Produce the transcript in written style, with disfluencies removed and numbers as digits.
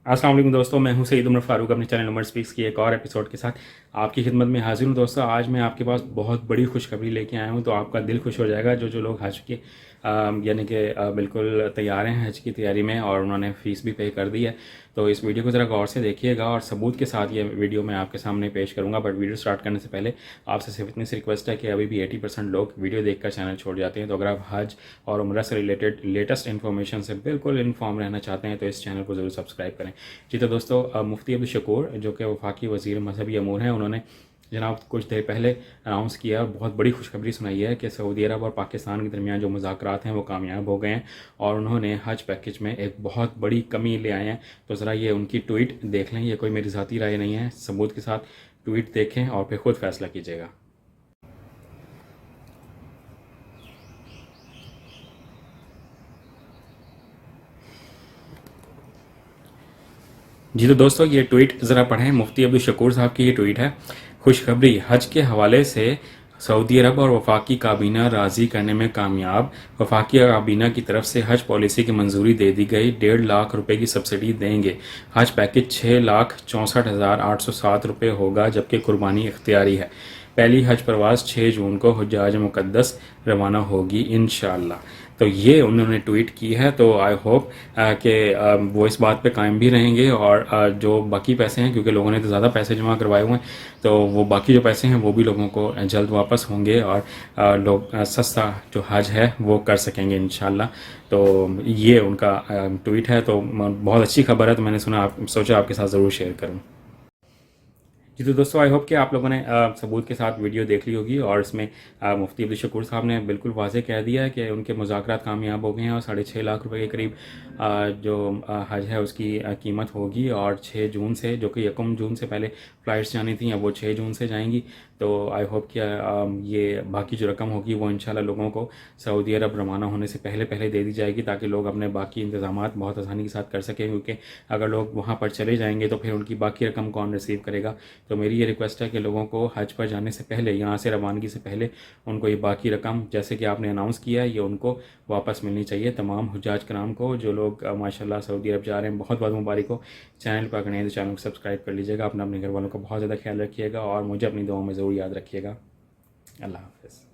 अस्सलाम वालेकुम दोस्तों, मैं हूं सईद उमर फारूक अपने चैनल उमर स्पीक्स की एक और एपिसोड के साथ आपकी खिदमत में हाजिर हूं। दोस्तों, आज मैं आपके पास बहुत बड़ी खुशखबरी लेके आया हूं, तो आपका दिल खुश हो जाएगा। जो लोग हज के यानी कि बिल्कुल तैयार हैं हज की तैयारी में और उन्होंने फ़ीस भी पे कर दी है, तो इस वीडियो को ज़रा गौर से देखिएगा और सबूत के साथ ये वीडियो मैं आपके सामने पेश करूँगा। बट वीडियो स्टार्ट करने से पहले आपसे सिर्फ इतनी सी रिक्वेस्ट है कि अभी भी 80% लोग वीडियो देखकर चैनल छोड़ जाते हैं, तो अगर आप हज और उम्रा से रिलेटेड लेटेस्ट इन्फॉर्मेशन से बिल्कुल इन्फॉर्म रहना चाहते हैं तो इस चैनल को ज़रूर सब्सक्राइब करें। जी तो दोस्तों, मुफ्ती अब्दुल शकूर जो कि वफाकी वज़ीर मजहबी अमूर हैं, उन्होंने जनाब कुछ देर पहले अनाउंस किया और बहुत बड़ी खुशखबरी सुनाई है कि सऊदी अरब और पाकिस्तान के दरमियान जो मुज़ाकरात हैं वो कामयाब हो गए हैं और उन्होंने हज पैकेज में एक बहुत बड़ी कमी ले आए हैं। तो ज़रा ये उनकी ट्वीट देख लें, ये कोई मेरी ज़ाती राय नहीं है, सबूत के साथ ट्वीट देखें और फिर खुद फैसला कीजिएगा। जी तो दोस्तों, ये ट्वीट ज़रा पढ़ें। मुफ्ती अब्दुल शकूर साहब की ये ट्वीट है। खुशखबरी, हज के हवाले से सऊदी अरब और वफाकी काबीना राज़ी करने में कामयाब। वफाकी काबीना की तरफ से हज पॉलिसी की मंजूरी दे दी गई। 1.5 लाख रुपए की सब्सिडी देंगे। हज पैकेज 6,64,807 रुपये होगा, जबकि कुर्बानी इख्तियारी है। पहली हज प्रवास 6 जून को हुज्जाज मुक़द्दस रवाना होगी इंशाअल्लाह। तो ये उन्होंने ट्वीट की है, तो आई होप कि वो इस बात पे कायम भी रहेंगे और जो बाकी पैसे हैं, क्योंकि लोगों ने तो ज़्यादा पैसे जमा करवाए हुए हैं, तो वो बाकी जो पैसे हैं वो भी लोगों को जल्द वापस होंगे और लोग सस्ता जो हज है वो कर सकेंगे इंशाल्लाह। तो ये उनका ट्वीट है, तो बहुत अच्छी खबर है, तो मैंने सोचा आपके साथ ज़रूर शेयर करूँ। जी तो दोस्तों, आई होप कि आप लोगों ने सबूत के साथ वीडियो देख ली होगी और इसमें मुफ्ती अब्दुल शकूर साहब ने बिल्कुल वाज़ेह कह दिया है कि उनके मुज़ाकरात कामयाब हो गए हैं और 6.5 लाख रुपए के करीब जो हज है उसकी कीमत होगी। और 6 जून से, जो कि 1 जून से पहले फ़्लाइट्स जानी थी, अब वो 6 जून से जाएंगी। तो आई होप कि ये बाकी जो रकम होगी वो इंशाल्लाह लोगों को सऊदी अरब रवाना होने से पहले पहले दे दी जाएगी, ताकि लोग अपने बाकी इंतज़ामात बहुत आसानी के साथ कर सकें, क्योंकि अगर लोग वहाँ पर चले जाएंगे तो फिर उनकी बाकी रकम कौन रिसीव करेगा। तो मेरी ये रिक्वेस्ट है कि लोगों को हज पर जाने से पहले, यहाँ से रवानगी से पहले, उनको ये बाकी रकम जैसे कि आपने अनाउंस किया है ये उनको वापस मिलनी चाहिए। तमाम हुज्जाज कराम को, जो लोग माशाल्लाह सऊदी अरब जा रहे हैं, बहुत बहुत मुबारक हो। चैनल पर अगर नहीं तो चैनल को सब्सक्राइब कर लीजिएगा। अपने घर वालों का बहुत ज़्यादा ख्याल रखिएगा और मुझे अपनी दुआओं में ज़रूर याद रखिएगा। अल्लाह हाफ़िज़।